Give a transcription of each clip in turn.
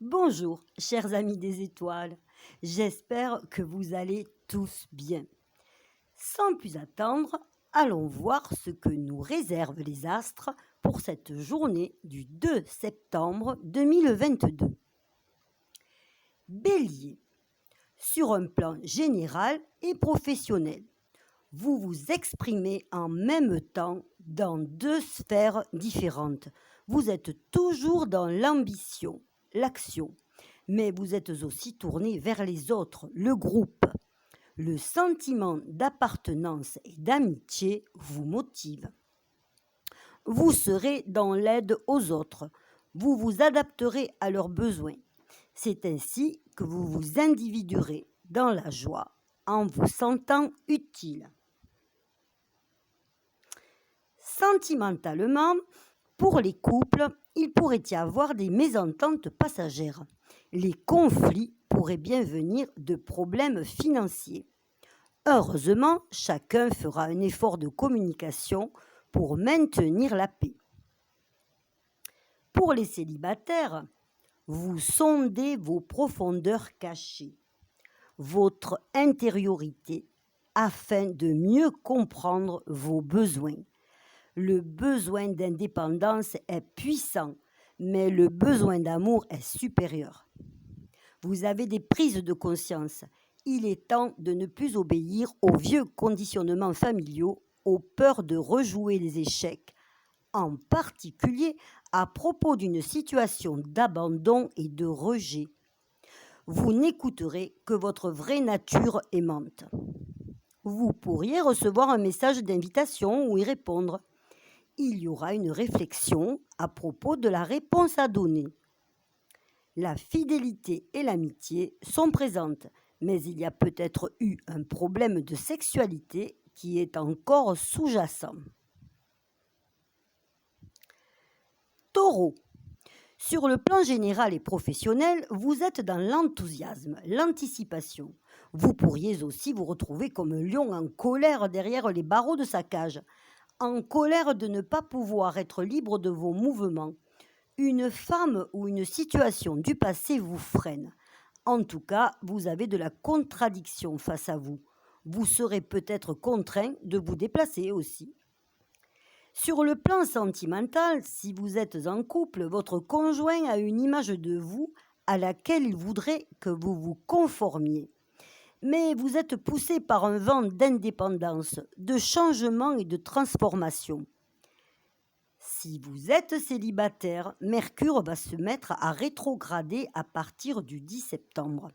Bonjour, chers amis des étoiles. J'espère que vous allez tous bien. Sans plus attendre, allons voir ce que nous réservent les astres pour cette journée du 2 septembre 2022. Bélier, sur un plan général et professionnel, vous vous exprimez en même temps dans deux sphères différentes. Vous êtes toujours dans l'ambition, l'action, mais vous êtes aussi tourné vers les autres, le groupe. Le sentiment d'appartenance et d'amitié vous motive. Vous serez dans l'aide aux autres. Vous vous adapterez à leurs besoins. C'est ainsi que vous vous individuerez dans la joie en vous sentant utile. Sentimentalement, pour les couples, il pourrait y avoir des mésententes passagères. Les conflits pourraient bien venir de problèmes financiers. Heureusement, chacun fera un effort de communication pour maintenir la paix. Pour les célibataires, vous sondez vos profondeurs cachées, votre intériorité, afin de mieux comprendre vos besoins. Le besoin d'indépendance est puissant, mais le besoin d'amour est supérieur. Vous avez des prises de conscience. Il est temps de ne plus obéir aux vieux conditionnements familiaux, aux peurs de rejouer les échecs, en particulier à propos d'une situation d'abandon et de rejet. Vous n'écouterez que votre vraie nature aimante. Vous pourriez recevoir un message d'invitation ou y répondre. Il y aura une réflexion à propos de la réponse à donner. La fidélité et l'amitié sont présentes, mais il y a peut-être eu un problème de sexualité qui est encore sous-jacent. Taureau. Sur le plan général et professionnel, vous êtes dans l'enthousiasme, l'anticipation. Vous pourriez aussi vous retrouver comme un lion en colère derrière les barreaux de sa cage, en colère de ne pas pouvoir être libre de vos mouvements. Une femme ou une situation du passé vous freine. En tout cas, vous avez de la contradiction face à vous. Vous serez peut-être contraint de vous déplacer aussi. Sur le plan sentimental, si vous êtes en couple, votre conjoint a une image de vous à laquelle il voudrait que vous vous conformiez. Mais vous êtes poussé par un vent d'indépendance, de changement et de transformation. Si vous êtes célibataire, Mercure va se mettre à rétrograder à partir du 10 septembre.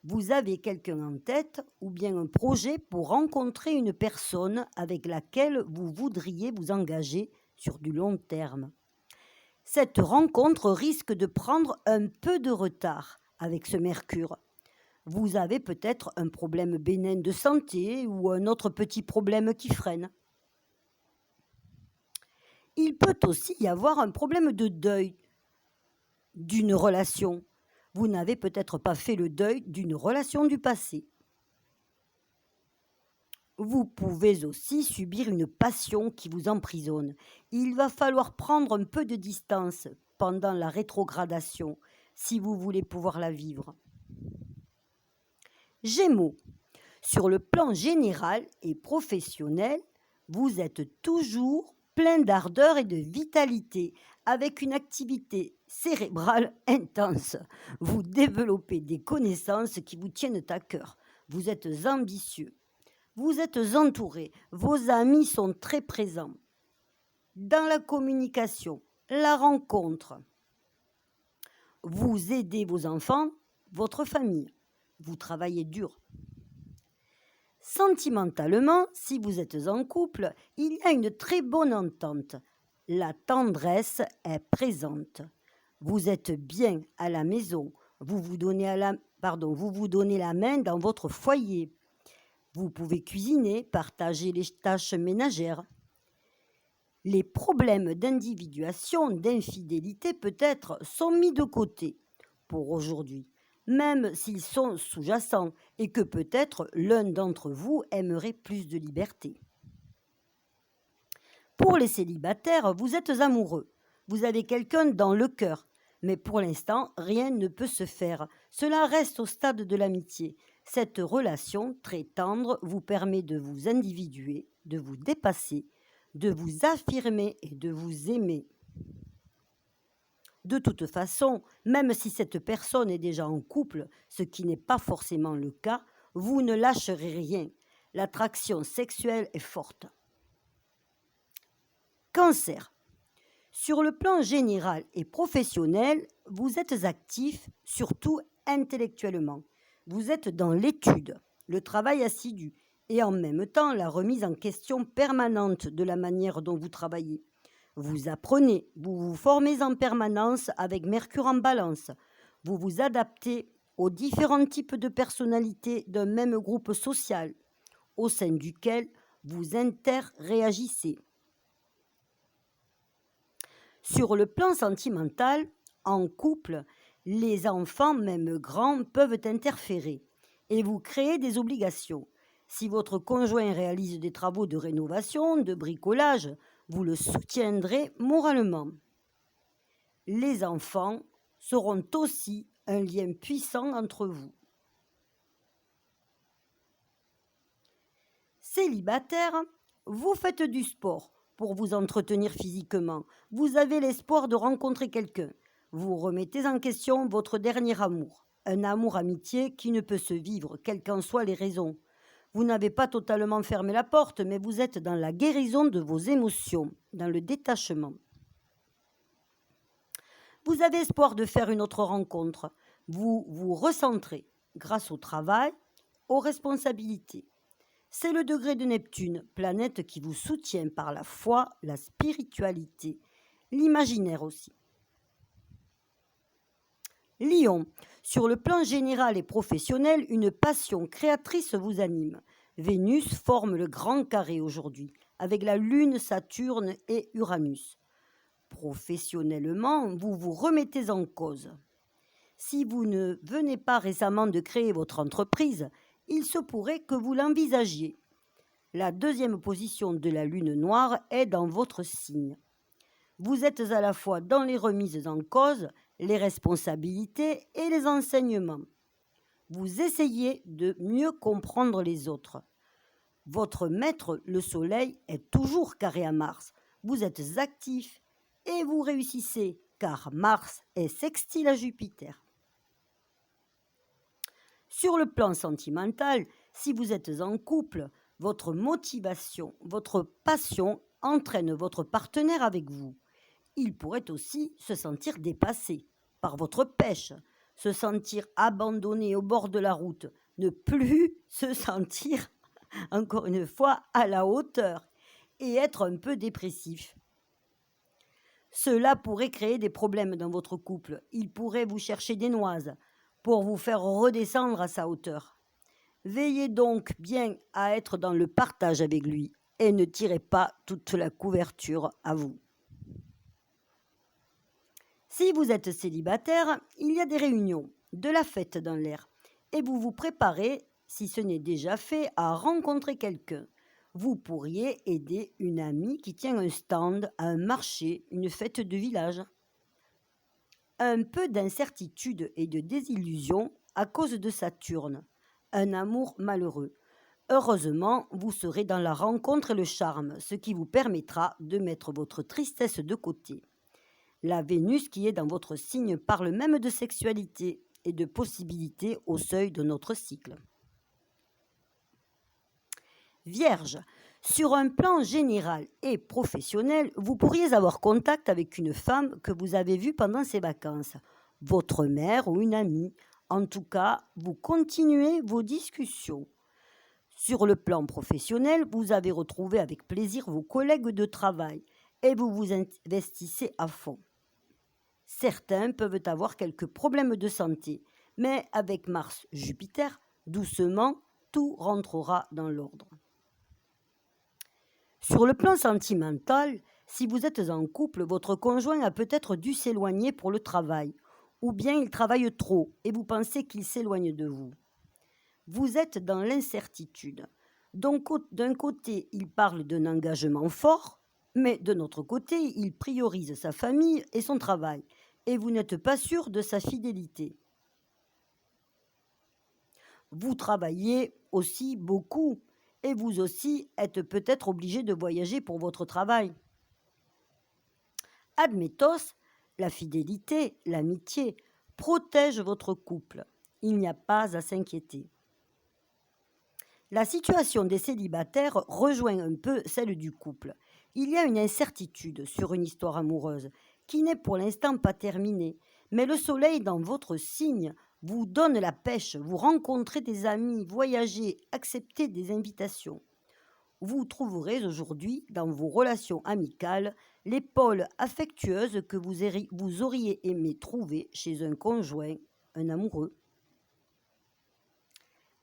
Vous avez quelqu'un en tête ou bien un projet pour rencontrer une personne avec laquelle vous voudriez vous engager sur du long terme. Cette rencontre risque de prendre un peu de retard avec ce Mercure. Vous avez peut-être un problème bénin de santé ou un autre petit problème qui freine. Il peut aussi y avoir un problème de deuil d'une relation. Vous n'avez peut-être pas fait le deuil d'une relation du passé. Vous pouvez aussi subir une passion qui vous emprisonne. Il va falloir prendre un peu de distance pendant la rétrogradation si vous voulez pouvoir la vivre. Gémeaux. Sur le plan général et professionnel, vous êtes toujours plein d'ardeur et de vitalité, avec une activité cérébrale intense. Vous développez des connaissances qui vous tiennent à cœur. Vous êtes ambitieux. Vous êtes entouré. Vos amis sont très présents. Dans la communication, la rencontre, vous aidez vos enfants, votre famille. Vous travaillez dur. Sentimentalement, si vous êtes en couple, il y a une très bonne entente. La tendresse est présente. Vous êtes bien à la maison. Vous vous donnez la main dans votre foyer. Vous pouvez cuisiner, partager les tâches ménagères. Les problèmes d'individuation, d'infidélité peut-être, sont mis de côté pour aujourd'hui, même s'ils sont sous-jacents et que peut-être l'un d'entre vous aimerait plus de liberté. Pour les célibataires, vous êtes amoureux. Vous avez quelqu'un dans le cœur, Mais pour l'instant, rien ne peut se faire. Cela reste au stade de l'amitié. Cette relation très tendre vous permet de vous individuer, de vous dépasser, de vous affirmer et de vous aimer. De toute façon, même si cette personne est déjà en couple, ce qui n'est pas forcément le cas, vous ne lâcherez rien. L'attraction sexuelle est forte. Cancer. Sur le plan général et professionnel, vous êtes actif, surtout intellectuellement. Vous êtes dans l'étude, le travail assidu et en même temps la remise en question permanente de la manière dont vous travaillez. Vous apprenez, vous vous formez en permanence avec Mercure en balance. Vous vous adaptez aux différents types de personnalités d'un même groupe social au sein duquel vous interréagissez. Sur le plan sentimental, en couple, les enfants, même grands, peuvent interférer et vous créer des obligations. Si votre conjoint réalise des travaux de rénovation, de bricolage, vous le soutiendrez moralement. Les enfants seront aussi un lien puissant entre vous. Célibataire, vous faites du sport pour vous entretenir physiquement. Vous avez l'espoir de rencontrer quelqu'un. Vous remettez en question votre dernier amour. Un amour-amitié qui ne peut se vivre, quelles qu'en soient les raisons. Vous n'avez pas totalement fermé la porte, mais vous êtes dans la guérison de vos émotions, dans le détachement. Vous avez espoir de faire une autre rencontre. Vous vous recentrez grâce au travail, aux responsabilités. C'est le degré de Neptune, planète qui vous soutient par la foi, la spiritualité, l'imaginaire aussi. Lion, sur le plan général et professionnel, une passion créatrice vous anime. Vénus forme le grand carré aujourd'hui, avec la Lune, Saturne et Uranus. Professionnellement, vous vous remettez en cause. Si vous ne venez pas récemment de créer votre entreprise, il se pourrait que vous l'envisagiez. La deuxième position de la Lune noire est dans votre signe. Vous êtes à la fois dans les remises en cause, les responsabilités et les enseignements. Vous essayez de mieux comprendre les autres. Votre maître, le Soleil, est toujours carré à Mars. Vous êtes actif et vous réussissez car Mars est sextile à Jupiter. Sur le plan sentimental, si vous êtes en couple, votre motivation, votre passion entraîne votre partenaire avec vous. Il pourrait aussi se sentir dépassé par votre pêche, se sentir abandonné au bord de la route, ne plus se sentir, encore une fois, à la hauteur et être un peu dépressif. Cela pourrait créer des problèmes dans votre couple. Il pourrait vous chercher des noises pour vous faire redescendre à sa hauteur. Veillez donc bien à être dans le partage avec lui et ne tirez pas toute la couverture à vous. Si vous êtes célibataire, il y a des réunions, de la fête dans l'air, et vous vous préparez, si ce n'est déjà fait, à rencontrer quelqu'un. Vous pourriez aider une amie qui tient un stand à un marché, une fête de village. Un peu d'incertitude et de désillusion à cause de Saturne, un amour malheureux. Heureusement, vous serez dans la rencontre et le charme, ce qui vous permettra de mettre votre tristesse de côté. La Vénus qui est dans votre signe parle même de sexualité et de possibilités au seuil de notre cycle. Vierge, sur un plan général et professionnel, vous pourriez avoir contact avec une femme que vous avez vue pendant ses vacances, votre mère ou une amie. En tout cas, vous continuez vos discussions. Sur le plan professionnel, vous avez retrouvé avec plaisir vos collègues de travail et vous vous investissez à fond. Certains peuvent avoir quelques problèmes de santé, mais avec Mars-Jupiter, doucement, tout rentrera dans l'ordre. Sur le plan sentimental, si vous êtes en couple, votre conjoint a peut-être dû s'éloigner pour le travail, ou bien il travaille trop et vous pensez qu'il s'éloigne de vous. Vous êtes dans l'incertitude. Donc, d'un côté, il parle d'un engagement fort, mais de notre côté, il priorise sa famille et son travail. et vous n'êtes pas sûr de sa fidélité. Vous travaillez aussi beaucoup et vous aussi êtes peut-être obligé de voyager pour votre travail. Admetos, la fidélité, l'amitié protègent votre couple. Il n'y a pas à s'inquiéter. La situation des célibataires rejoint un peu celle du couple. Il y a une incertitude sur une histoire amoureuse qui n'est pour l'instant pas terminée, mais le soleil dans votre signe vous donne la pêche, vous rencontrez des amis, voyagez, acceptez des invitations. Vous trouverez aujourd'hui dans vos relations amicales l'épaule affectueuse que vous auriez aimé trouver chez un conjoint, un amoureux.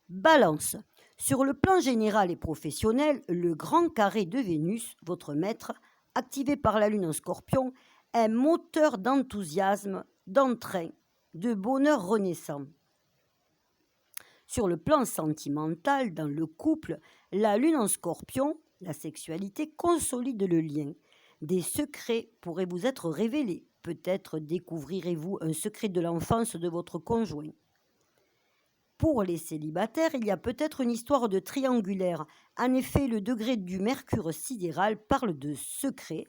Balance. Sur le plan général et professionnel, le grand carré de Vénus, votre maître, activé par la lune en scorpion, est moteur d'enthousiasme, d'entrain, de bonheur renaissant. Sur le plan sentimental, dans le couple, la lune en scorpion, la sexualité, consolide le lien. Des secrets pourraient vous être révélés. Peut-être découvrirez-vous un secret de l'enfance de votre conjoint. Pour les célibataires, il y a peut-être une histoire de triangulaire. En effet, le degré du mercure sidéral parle de secret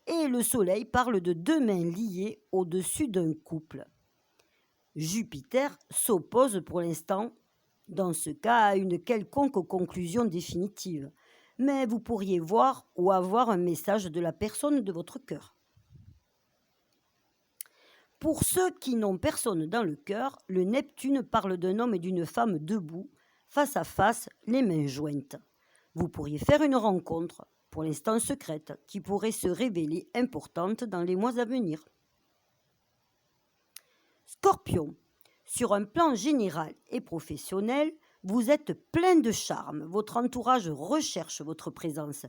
et le soleil parle de deux mains liées au-dessus d'un couple. Jupiter s'oppose pour l'instant, dans ce cas, à une quelconque conclusion définitive. Mais vous pourriez voir ou avoir un message de la personne de votre cœur. Pour ceux qui n'ont personne dans le cœur, le Neptune parle d'un homme et d'une femme debout, face à face, les mains jointes. Vous pourriez faire une rencontre, pour l'instant secrète, qui pourrait se révéler importante dans les mois à venir. Scorpion, sur un plan général et professionnel, vous êtes plein de charme, votre entourage recherche votre présence,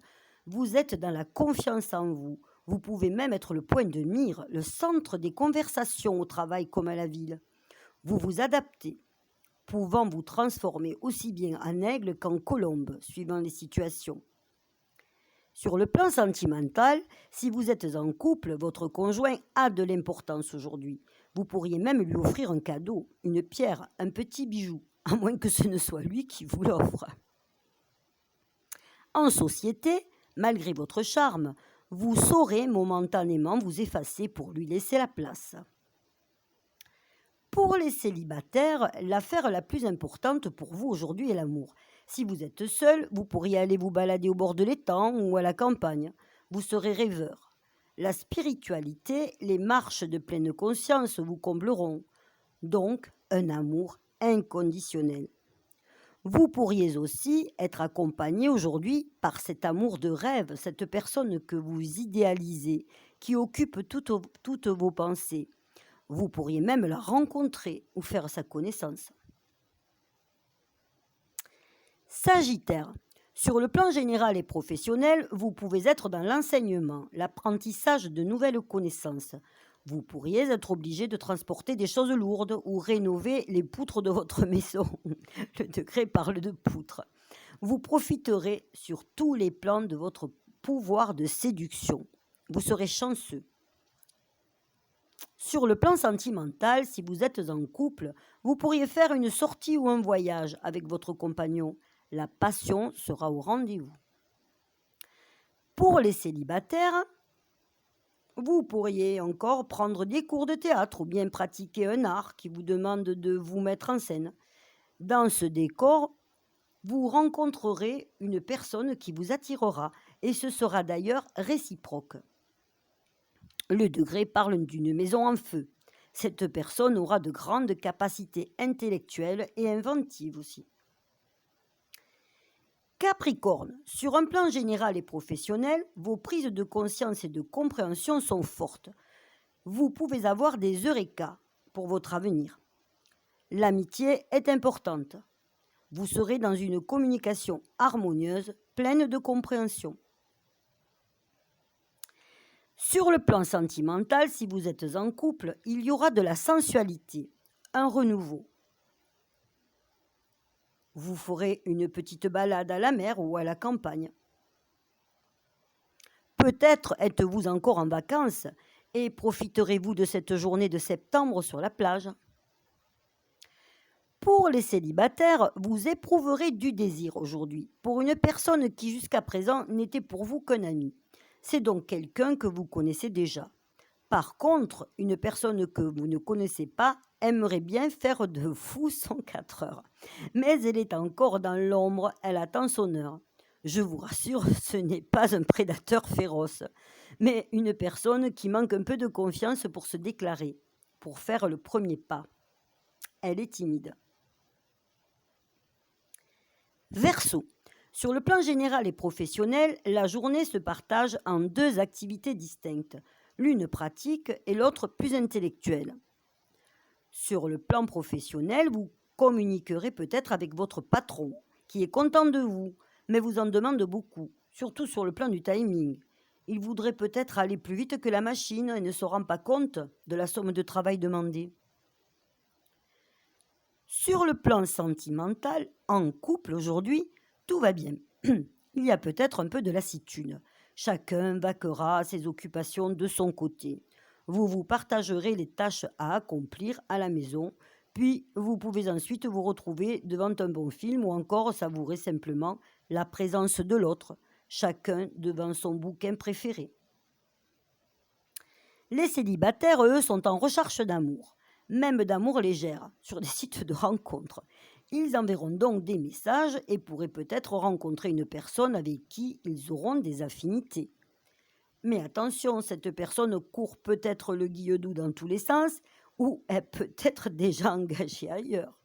vous êtes dans la confiance en vous. Vous pouvez même être le point de mire, le centre des conversations au travail comme à la ville. Vous vous adaptez, pouvant vous transformer aussi bien en aigle qu'en colombe, suivant les situations. Sur le plan sentimental, si vous êtes en couple, votre conjoint a de l'importance aujourd'hui. Vous pourriez même lui offrir un cadeau, une pierre, un petit bijou, à moins que ce ne soit lui qui vous l'offre. En société, malgré votre charme, vous saurez momentanément vous effacer pour lui laisser la place. Pour les célibataires, l'affaire la plus importante pour vous aujourd'hui est l'amour. Si vous êtes seul, vous pourriez aller vous balader au bord de l'étang ou à la campagne. Vous serez rêveur. La spiritualité, les marches de pleine conscience vous combleront. Donc, un amour inconditionnel. Vous pourriez aussi être accompagné aujourd'hui par cet amour de rêve, cette personne que vous idéalisez, qui occupe toutes vos pensées. Vous pourriez même la rencontrer ou faire sa connaissance. Sagittaire, sur le plan général et professionnel, vous pouvez être dans l'enseignement, l'apprentissage de nouvelles connaissances. Vous pourriez être obligé de transporter des choses lourdes ou rénover les poutres de votre maison. Le degré parle de poutres. Vous profiterez sur tous les plans de votre pouvoir de séduction. Vous serez chanceux. Sur le plan sentimental, si vous êtes en couple, vous pourriez faire une sortie ou un voyage avec votre compagnon. La passion sera au rendez-vous. Pour les célibataires, vous pourriez encore prendre des cours de théâtre ou bien pratiquer un art qui vous demande de vous mettre en scène. Dans ce décor, vous rencontrerez une personne qui vous attirera et ce sera d'ailleurs réciproque. Le degré parle d'une maison en feu. Cette personne aura de grandes capacités intellectuelles et inventives aussi. Capricorne, sur un plan général et professionnel, vos prises de conscience et de compréhension sont fortes. Vous pouvez avoir des eureka pour votre avenir. L'amitié est importante. Vous serez dans une communication harmonieuse, pleine de compréhension. Sur le plan sentimental, si vous êtes en couple, il y aura de la sensualité, un renouveau. Vous ferez une petite balade à la mer ou à la campagne. Peut-être êtes-vous encore en vacances Et profiterez-vous de cette journée de septembre sur la plage? Pour les célibataires, vous éprouverez du désir aujourd'hui pour une personne qui jusqu'à présent n'était pour vous qu'un ami. C'est donc quelqu'un que vous connaissez déjà. Par contre, une personne que vous ne connaissez pas aimerait bien faire de vous son 4 heures. Mais elle est encore dans l'ombre, elle attend son heure. Je vous rassure, ce n'est pas un prédateur féroce, mais une personne qui manque un peu de confiance pour se déclarer, pour faire le premier pas. Elle est timide. Verseau. Sur le plan général et professionnel, la journée se partage en deux activités distinctes, l'une pratique et l'autre plus intellectuelle. Sur le plan professionnel, vous communiquerez peut-être avec votre patron, qui est content de vous, mais vous en demande beaucoup, surtout sur le plan du timing. Il voudrait peut-être aller plus vite que la machine et ne se rend pas compte de la somme de travail demandée. Sur le plan sentimental, en couple aujourd'hui, tout va bien. Il y a peut-être un peu de lassitude. Chacun vaquera à ses occupations de son côté. Vous vous partagerez les tâches à accomplir à la maison, puis vous pouvez ensuite vous retrouver devant un bon film ou encore savourer simplement la présence de l'autre, chacun devant son bouquin préféré. Les célibataires, eux, sont en recherche d'amour, même d'amour légère, sur des sites de rencontres. Ils enverront donc des messages et pourraient peut-être rencontrer une personne avec qui ils auront des affinités. Mais attention, cette personne court peut-être le guilledou dans tous les sens ou est peut-être déjà engagée ailleurs.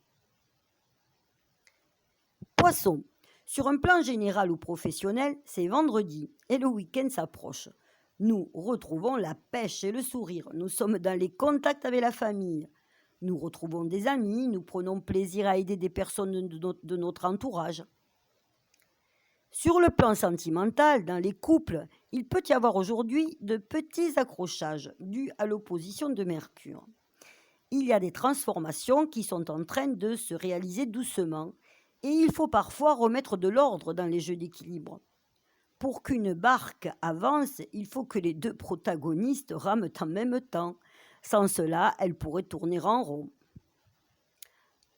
Poisson. Sur un plan général ou professionnel, c'est vendredi et le week-end s'approche. Nous retrouvons la pêche et le sourire. Nous sommes dans les contacts avec la famille. Nous retrouvons des amis, nous prenons plaisir à aider des personnes de notre entourage. Sur le plan sentimental, dans les couples, il peut y avoir aujourd'hui de petits accrochages dus à l'opposition de Mercure. Il y a des transformations qui sont en train de se réaliser doucement et il faut parfois remettre de l'ordre dans les jeux d'équilibre. Pour qu'une barque avance, il faut que les deux protagonistes rament en même temps. Sans cela, elle pourrait tourner en rond.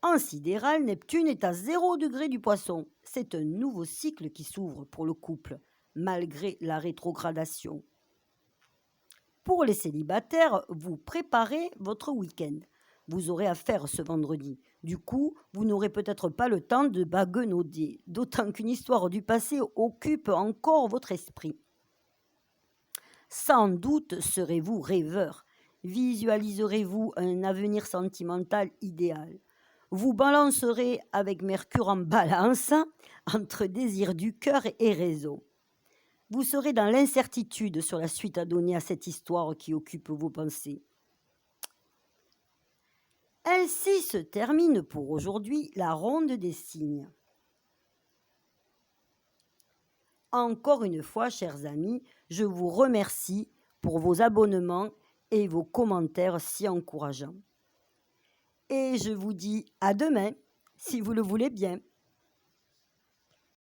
En sidéral, Neptune est à 0 degré du Poisson. C'est un nouveau cycle qui s'ouvre pour le couple, malgré la rétrogradation. Pour les célibataires, vous préparez votre week-end. Vous aurez à faire ce vendredi. Du coup, vous n'aurez peut-être pas le temps de baguenauder, d'autant qu'une histoire du passé occupe encore votre esprit. Sans doute serez-vous rêveur. Visualiserez-vous un avenir sentimental idéal. Vous balancerez avec Mercure en balance entre désir du cœur et raison. Vous serez dans l'incertitude sur la suite à donner à cette histoire qui occupe vos pensées. Ainsi se termine pour aujourd'hui la ronde des signes. Encore une fois, chers amis, je vous remercie pour vos abonnements et vos commentaires si encourageants. Et je vous dis à demain, si vous le voulez bien.